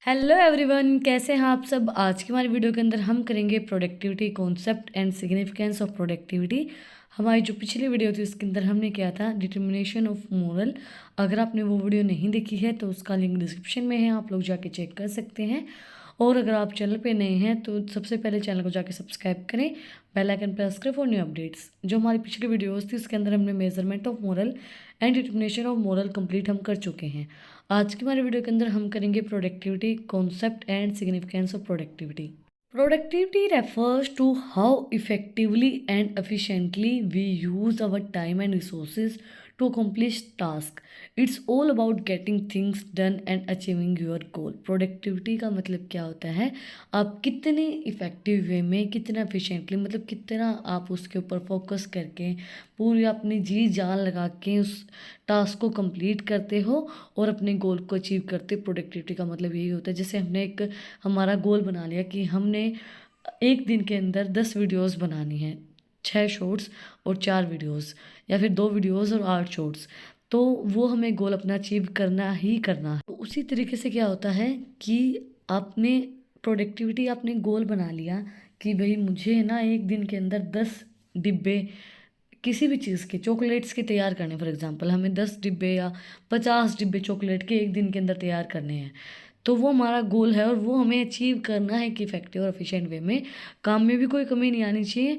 Hello everyone, कैसे हैं आप सब। आज की हमारी वीडियो के अंदर हम करेंगे productivity concept and significance of productivity. हमारी जो पिछली वीडियो थी उसके अंदर हमने किया था डिटर्मिनेशन ऑफ मोरल। अगर आपने वो वीडियो नहीं देखी है तो उसका लिंक डिस्क्रिप्शन में है, आप लोग जाके चेक कर सकते हैं। और अगर आप चैनल पे नए हैं तो सबसे पहले चैनल को जाके सब्सक्राइब करें, बेल आइकन प्रेस करें फॉर न्यू अपडेट्स। जो हमारी पिछली वीडियोस थी उसके अंदर हमने measurement of moral and determination of moral complete हम कर चुके हैं। आज की हमारी वीडियो के अंदर हम करेंगे productivity concept and significance of productivity. Productivity refers to how effectively and efficiently we use our time and resources to accomplish tasks. It's all about getting things done and achieving your goal. Productivity का मतलब क्या होता है, आप कितने effective वे में, कितना efficiently, मतलब कितना आप उसके ऊपर फोकस करके पूरी अपनी जी जान लगा के उस टास्क को कंप्लीट करते हो और अपने गोल को अचीव करते। प्रोडक्टिविटी का मतलब यही होता है। जैसे हमने एक हमारा गोल बना लिया कि हमने एक दिन के अंदर 10 वीडियोस बनानी है, 6 शॉर्ट्स और 4 वीडियोस, या फिर 2 वीडियोस और 8 शॉर्ट्स, तो वो हमें गोल अपना अचीव करना ही करना है। तो उसी तरीके से क्या होता है कि आपने प्रोडक्टिविटी, आपने गोल बना लिया कि भाई मुझे ना एक दिन के अंदर 10 डिब्बे किसी भी चीज़ के, चॉकलेट्स के तैयार करने, फॉर एग्जांपल हमें 10 डिब्बे या 50 डिब्बे चॉकलेट के एक दिन के अंदर तैयार करने हैं। तो वो हमारा गोल है और वो हमें अचीव करना है कि इफेक्टिव और एफिशिएंट वे में। काम में भी कोई कमी नहीं आनी चाहिए,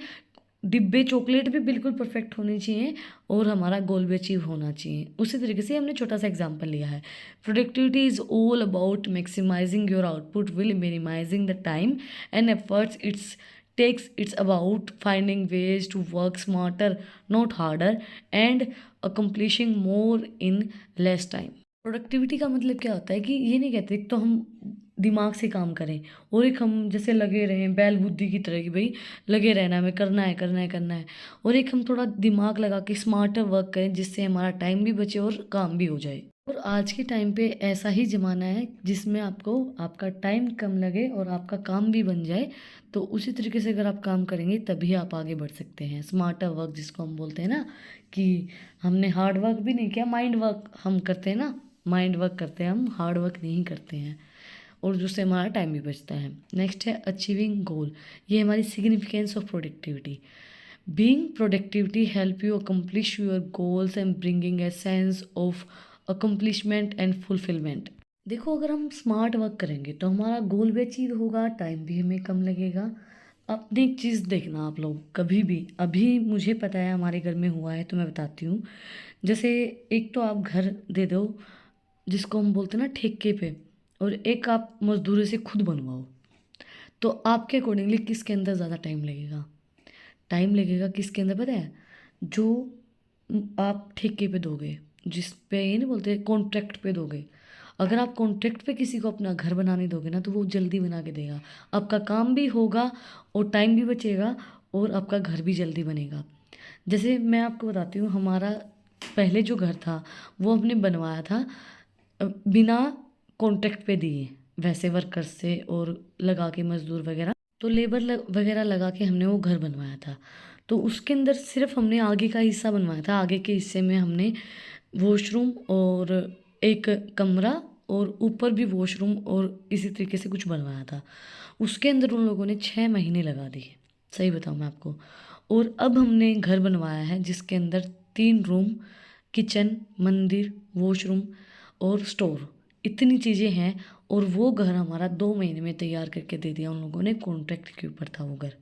डिब्बे चॉकलेट भी बिल्कुल परफेक्ट होने चाहिए और हमारा गोल भी अचीव होना चाहिए। उसी तरीके से हमने छोटा सा एग्जांपल लिया है। Productivity is all about maximising your output will minimising the time and efforts it's about finding ways to work smarter, not harder, and accomplishing more in less time. Productivity का मतलब क्या होता है कि ये नहीं कहते तो हम दिमाग से काम करें और एक हम जैसे लगे रहें बैल बुद्धि की तरह कि भाई लगे रहना है, हमें करना है करना है करना है, और एक हम थोड़ा दिमाग लगा के स्मार्टर वर्क करें जिससे हमारा टाइम भी बचे और काम भी हो जाए। और आज के टाइम पे ऐसा ही ज़माना है जिसमें आपको आपका टाइम कम लगे और आपका काम भी बन जाए। तो उसी तरीके से अगर आप काम करेंगे तभी आप आगे बढ़ सकते हैं। स्मार्टर वर्क जिसको हम बोलते हैं ना, कि हमने हार्ड वर्क भी नहीं किया, माइंड वर्क हम करते हैं ना, माइंड वर्क करते हैं हम, हार्ड वर्क नहीं करते हैं, और जिससे हमारा टाइम भी बचता है। नेक्स्ट है अचीविंग गोल। ये हमारी significance of productivity. Being productivity help you accomplish your goals and bringing a sense of accomplishment and fulfilment. देखो, अगर हम स्मार्ट वर्क करेंगे तो हमारा गोल भी अचीव होगा, टाइम भी हमें कम लगेगा। अपनी एक चीज़ देखना आप लोग कभी भी, अभी मुझे पता है हमारे घर में हुआ है तो मैं बताती हूँ। जैसे एक तो आप घर दे दो जिसको हम बोलते हैं ना ठेके पे, और एक आप मजदूरी से खुद बनवाओ, तो आपके अकॉर्डिंगली किसके अंदर ज़्यादा टाइम लगेगा? टाइम लगेगा किसके अंदर पता है? जो आप ठेके पे दोगे, जिस पे ये नहीं बोलते कॉन्ट्रैक्ट पे दोगे। अगर आप कॉन्ट्रैक्ट पे किसी को अपना घर बनाने दोगे ना तो वो जल्दी बना के देगा, आपका काम भी होगा और टाइम भी बचेगा और आपका घर भी जल्दी बनेगा। जैसे मैं आपको बताती हूँ, हमारा पहले जो घर था वो हमने बनवाया था बिना कॉन्ट्रैक्ट पे दिए, वैसे वर्कर्स से और लगा के मज़दूर वगैरह, तो लेबर वगैरह लगा के हमने वो घर बनवाया था। तो उसके अंदर सिर्फ हमने आगे का हिस्सा बनवाया था, आगे के हिस्से में हमने वॉशरूम और एक कमरा और ऊपर भी वॉशरूम और इसी तरीके से कुछ बनवाया था। उसके अंदर उन लोगों ने 6 महीने लगा दिए, सही बताऊँ मैं आपको। और अब हमने घर बनवाया है जिसके अंदर 3 रूम, किचन, मंदिर, वॉशरूम और स्टोर, इतनी चीज़ें हैं, और वो घर हमारा 2 महीने में तैयार करके दे दिया उन लोगों ने। कॉन्ट्रैक्ट के ऊपर था वो घर।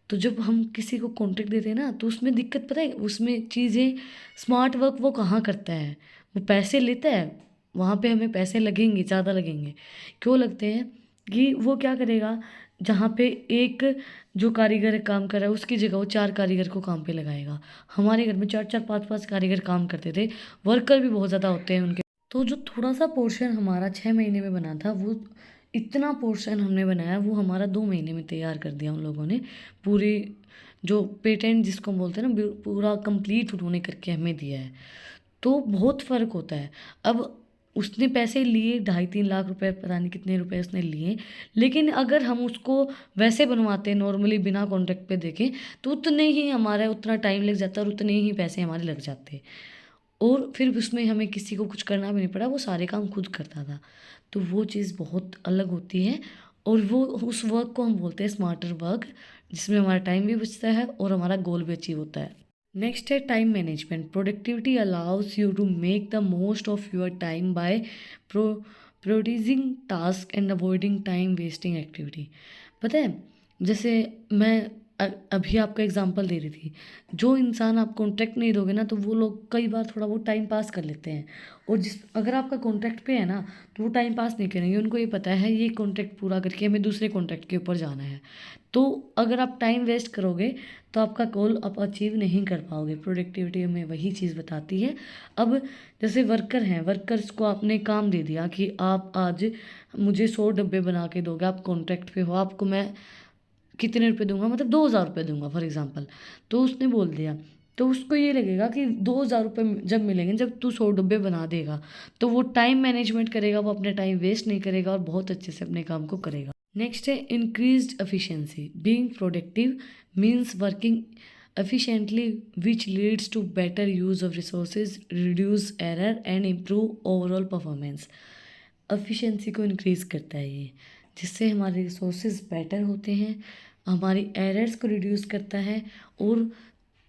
तो जब हम किसी को कॉन्ट्रैक्ट देते हैं ना तो उसमें दिक्कत पता है, उसमें चीज़ें स्मार्ट वर्क वो कहाँ करता है, वो पैसे लेता है, वहाँ पे हमें पैसे लगेंगे, ज़्यादा लगेंगे। क्यों लगते हैं? कि वो क्या करेगा, जहाँ पे एक जो कारीगर काम कर रहा है उसकी जगह वो 4 कारीगर को काम पे लगाएगा। हमारे घर में 4-4 5-5 कारीगर काम करते थे, वर्कर भी बहुत ज़्यादा होते हैं उनके। तो जो थोड़ा सा पोर्शन हमारा 6 महीने में बना था, वो इतना पोर्शन हमने बनाया वो हमारा 2 महीने में तैयार कर दिया उन लोगों ने। पूरी जो पेटेंट जिसको हम बोलते हैं ना, पूरा कंप्लीट उन्होंने करके हमें दिया है। तो बहुत फ़र्क होता है। अब उसने पैसे लिए 2.5-3 लाख रुपए, पता नहीं कितने रुपए उसने लिए, लेकिन अगर हम उसको वैसे बनवाते नॉर्मली बिना कॉन्ट्रैक्ट पे देखें तो उतने ही हमारा उतना टाइम लग जाता और उतने ही पैसे हमारे लग जाते। और फिर उसमें हमें किसी को कुछ करना भी नहीं पड़ा, वो सारे काम खुद करता था। तो वो चीज़ बहुत अलग होती है, और वो उस वर्क को हम बोलते हैं स्मार्टर वर्क, जिसमें हमारा टाइम भी बचता है और हमारा गोल भी अचीव होता है। नेक्स्ट है time management. Productivity allows you to make the most of your time by producing task and avoiding time wasting activity. पता है, जैसे मैं अभी आपका एग्जांपल दे रही थी, जो इंसान आप कॉन्ट्रैक्ट नहीं दोगे ना, तो वो लोग कई बार थोड़ा बहुत टाइम पास कर लेते हैं, और अगर आपका कॉन्ट्रैक्ट पे है ना, तो वो टाइम पास नहीं करेंगे, उनको ये पता है ये कॉन्ट्रैक्ट पूरा करके हमें दूसरे कॉन्ट्रैक्ट के ऊपर जाना है। तो अगर आप टाइम वेस्ट करोगे तो आपका गोल आप अचीव नहीं कर पाओगे। प्रोडक्टिविटी हमें वही चीज़ बताती है। अब जैसे वर्कर हैं, वर्कर्स को आपने काम दे दिया कि आप आज मुझे 100 डब्बे बना के दोगे, आप कॉन्ट्रैक्ट पे हो, आपको मैं कितने रुपए दूंगा, मतलब 2,000 रुपये दूंगा फॉर एग्जांपल। तो उसने बोल दिया, तो उसको ये लगेगा कि 2,000 रुपये जब मिलेंगे जब तू 100 डब्बे बना देगा, तो वो टाइम मैनेजमेंट करेगा, वो अपने टाइम वेस्ट नहीं करेगा और बहुत अच्छे से अपने काम को करेगा। नेक्स्ट है increased efficiency. Being productive means working efficiently, which leads to better use of resources, reduce error and improve overall performance। Efficiency को इंक्रीज़ करता है ये, जिससे हमारे रिसोर्सेज बेटर होते हैं, हमारी एरर्स को रिड्यूस करता है, और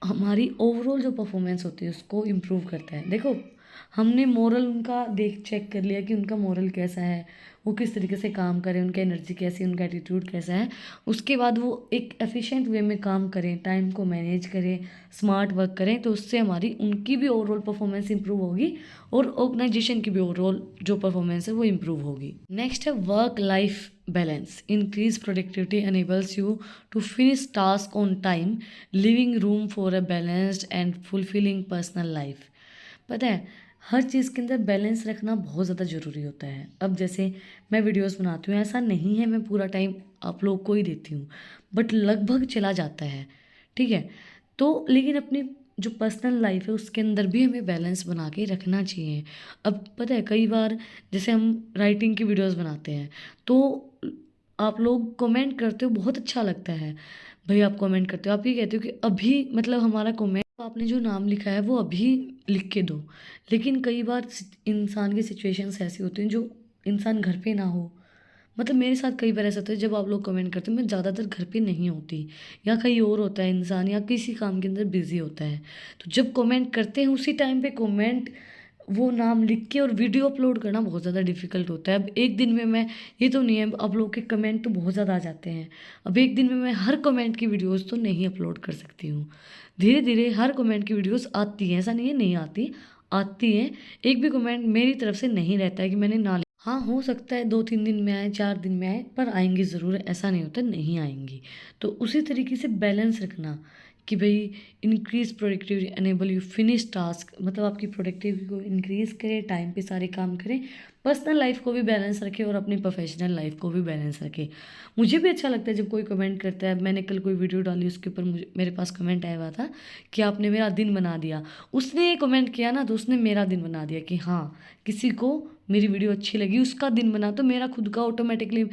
हमारी ओवरऑल जो परफॉर्मेंस होती है उसको इम्प्रूव करता है। देखो, हमने मोरल उनका देख चेक कर लिया कि उनका मोरल कैसा है, वो किस तरीके से काम करें, उनका एनर्जी कैसी है, उनका एटीट्यूड कैसा है। उसके बाद वो एक एफिशिएंट वे में काम करें, टाइम को मैनेज करें, स्मार्ट वर्क करें, तो उससे हमारी उनकी भी ओवरऑल परफॉर्मेंस इंप्रूव होगी और ऑर्गेनाइजेशन की भी ओवरऑल जो परफॉर्मेंस है वो इम्प्रूव होगी। नेक्स्ट है work life balance. Increase productivity enables you to finish task on time, leaving room for a balanced and fulfilling personal life। पता है, हर चीज़ के अंदर बैलेंस रखना बहुत ज़्यादा ज़रूरी होता है। अब जैसे मैं वीडियोस बनाती हूँ, ऐसा नहीं है मैं पूरा टाइम आप लोग को ही देती हूँ, बट लगभग चला जाता है, ठीक है। तो लेकिन अपनी जो पर्सनल लाइफ है उसके अंदर भी हमें बैलेंस बना के रखना चाहिए। अब पता है, कई बार जैसे हम राइटिंग की वीडियोस बनाते हैं, तो आप लोग कमेंट करते हो, बहुत अच्छा लगता है भाई, आप कमेंट करते हो, आप ये कहते हो कि अभी मतलब हमारा कमेंट आपने जो नाम लिखा है वो अभी लिख के दो। लेकिन कई बार इंसान की सिचुएशंस ऐसी होती हैं जो इंसान घर पे ना हो, मतलब मेरे साथ कई बार ऐसा होता है, जब आप लोग कमेंट करते हो मैं ज़्यादातर घर पे नहीं होती, या कहीं और होता है इंसान, या किसी काम के अंदर बिजी होता है। तो जब कमेंट करते हैं उसी टाइम पे कमेंट वो नाम लिख के और वीडियो अपलोड करना बहुत ज़्यादा डिफिकल्ट होता है। अब एक दिन में मैं, ये तो नहीं है, आप लोग के कमेंट तो बहुत ज़्यादा आ जाते हैं, अब एक दिन में मैं हर कमेंट की वीडियोस तो नहीं अपलोड कर सकती हूँ। धीरे धीरे हर कमेंट की वीडियोस आती हैं, ऐसा नहीं है नहीं आती, आती हैं। एक भी कमेंट मेरी तरफ से नहीं रहता है कि मैंने ना, हाँ हो सकता है 2-3 दिन में आए, 4 दिन में आए, पर आएंगी ज़रूर, ऐसा नहीं होता नहीं आएंगी। तो उसी तरीके से बैलेंस रखना कि भाई increase productivity enable you finish task, मतलब आपकी प्रोडक्टिविटी को इंक्रीज़ करे, टाइम पे सारे काम करें, पर्सनल लाइफ को भी बैलेंस रखे और अपनी प्रोफेशनल लाइफ को भी बैलेंस रखे। मुझे भी अच्छा लगता है जब कोई कमेंट करता है। मैंने कल कोई वीडियो डाली, उसके ऊपर मेरे पास कमेंट आया हुआ था कि आपने मेरा दिन बना दिया। उसने कमेंट किया ना, तो उसने मेरा दिन बना दिया कि हाँ, किसी को मेरी वीडियो अच्छी लगी, उसका दिन बना, तो मेरा खुद का ऑटोमेटिकली,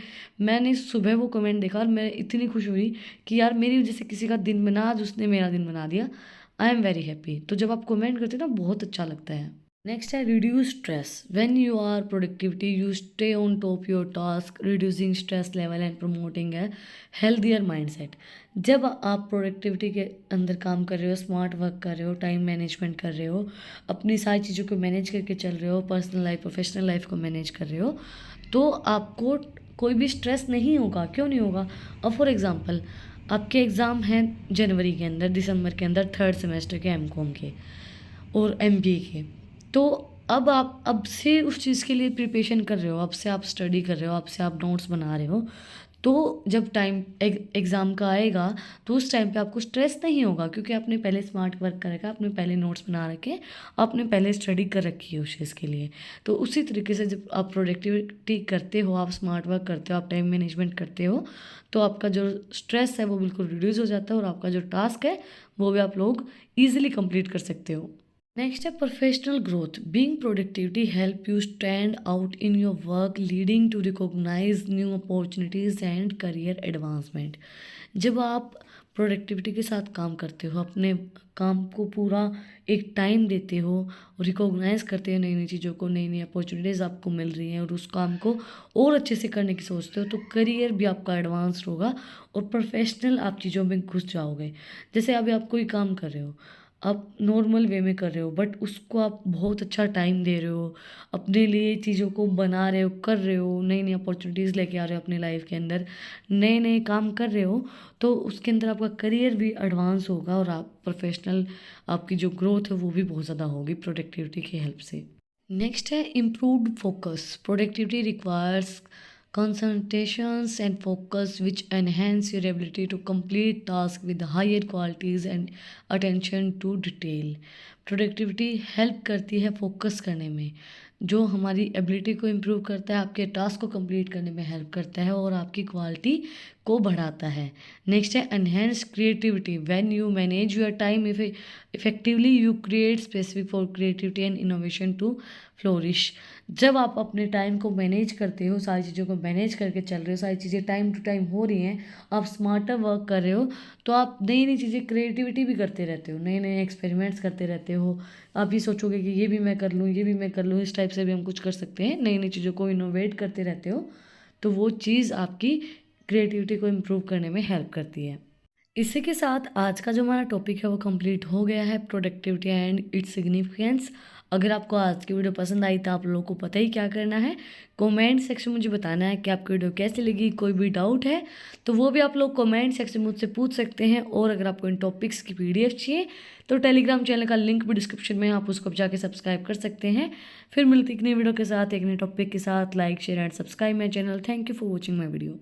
मैंने सुबह वो कमेंट देखा और मैं इतनी खुश हुई कि यार मेरी वजह से किसी का दिन बना, आज उसने मेरा दिन बना दिया। I am very happy. तो जब आप कमेंट करते हो ना, बहुत अच्छा लगता है। नेक्स्ट है reduce stress. When you are productivity you stay on top your task, reducing stress level and promoting है हेल्थियर माइंडसेट। जब आप प्रोडक्टिविटी के अंदर काम कर रहे हो, स्मार्ट वर्क कर रहे हो, टाइम मैनेजमेंट कर रहे हो, अपनी सारी चीज़ों को मैनेज करके चल रहे हो, पर्सनल लाइफ प्रोफेशनल लाइफ को मैनेज कर रहे हो, तो आपको कोई भी स्ट्रेस नहीं होगा। क्यों नहीं होगा? अब फॉर एग्ज़ाम्पल आपके एग्ज़ाम हैं जनवरी के अंदर, दिसंबर के अंदर, 3rd सेमेस्टर के एमकॉम के और एमबीए के, तो अब आप अब से उस चीज़ के लिए प्रिपरेशन कर रहे हो, अब से आप स्टडी कर रहे हो, अब से आप नोट्स बना रहे हो। तो जब टाइम एग्ज़ाम का आएगा तो उस टाइम पे आपको स्ट्रेस नहीं होगा, क्योंकि आपने पहले स्मार्ट वर्क कर रखा है, आपने पहले नोट्स बना रखे, आपने पहले स्टडी कर रखी है उस चीज़ के लिए। तो उसी तरीके से जब आप प्रोडक्टिविटी करते हो, आप स्मार्ट वर्क करते हो, आप टाइम मैनेजमेंट करते हो, तो आपका जो स्ट्रेस है वो बिल्कुल रिड्यूस हो जाता है और आपका जो टास्क है वो भी आप लोग ईजिली कंप्लीट कर सकते हो। नेक्स्ट है professional growth. Being productivity help you stand out in your work, leading to recognise new opportunities and career advancement. जब आप प्रोडक्टिविटी के साथ काम करते हो, अपने काम को पूरा एक टाइम देते हो, रिकॉग्नाइज करते हो नई नई चीज़ों को, नई नई अपॉर्चुनिटीज़ आपको मिल रही हैं और उस काम को और अच्छे से करने की सोचते हो, तो करियर भी आपका एडवांस्ड होगा और प्रोफेशनल आप चीज़ों में घुस जाओगे। जैसे अभी आप कोई काम कर रहे हो, आप नॉर्मल वे में कर रहे हो, बट उसको आप बहुत अच्छा टाइम दे रहे हो, अपने लिए चीज़ों को बना रहे हो, कर रहे हो, नई नई अपॉर्चुनिटीज़ लेके आ रहे हो अपनी लाइफ के अंदर, नए नए काम कर रहे हो, तो उसके अंदर आपका करियर भी एडवांस होगा और आप प्रोफेशनल आपकी जो ग्रोथ है वो भी बहुत ज़्यादा होगी प्रोडक्टिविटी की हेल्प से। नेक्स्ट है improved focus. Productivity requires concentrations and focus which enhance your ability to complete tasks with higher qualities and attention to detail। Productivity help करती है फोकस करने में, जो हमारी एबिलिटी को इम्प्रूव करता है, आपके टास्क को कंप्लीट करने में हेल्प करता है और आपकी क्वालिटी को बढ़ाता है। नेक्स्ट है enhance creativity. When you manage your time effectively you create specific for creativity and innovation to flourish. जब आप अपने टाइम को मैनेज करते हो, सारी चीज़ों को मैनेज करके चल रहे हो, सारी चीज़ें टाइम टू टाइम हो रही हैं, आप स्मार्टर वर्क कर रहे हो, तो आप नई नई चीज़ें क्रिएटिविटी भी करते रहते हो, नए नए एक्सपेरिमेंट्स करते रहते हो। आप ये सोचोगे कि ये भी मैं कर लूँ, ये भी मैं कर लूँ, इस टाइप से भी हम कुछ कर सकते हैं, नई नई चीज़ों को इनोवेट करते रहते हो, तो वो चीज़ आपकी क्रिएटिविटी को इम्प्रूव करने में हेल्प करती है। इसी के साथ आज का जो हमारा टॉपिक है वो कंप्लीट हो गया है, प्रोडक्टिविटी एंड इट्स सिग्निफिकेंस। अगर आपको आज की वीडियो पसंद आई तो आप लोगों को पता ही क्या करना है, कमेंट सेक्शन में मुझे बताना है कि आपकी वीडियो कैसी लगी। कोई भी डाउट है तो वो भी आप लोग कमेंट सेक्शन में मुझसे पूछ सकते हैं, और अगर आपको इन टॉपिक्स की PDF चाहिए तो टेलीग्राम चैनल का लिंक भी डिस्क्रिप्शन में, आप उसको जाके सब्सक्राइब कर सकते हैं। फिर मिलती एक नई वीडियो के साथ, एक नए टॉपिक के साथ। Like share and subscribe my channel. Thank you for watching my video.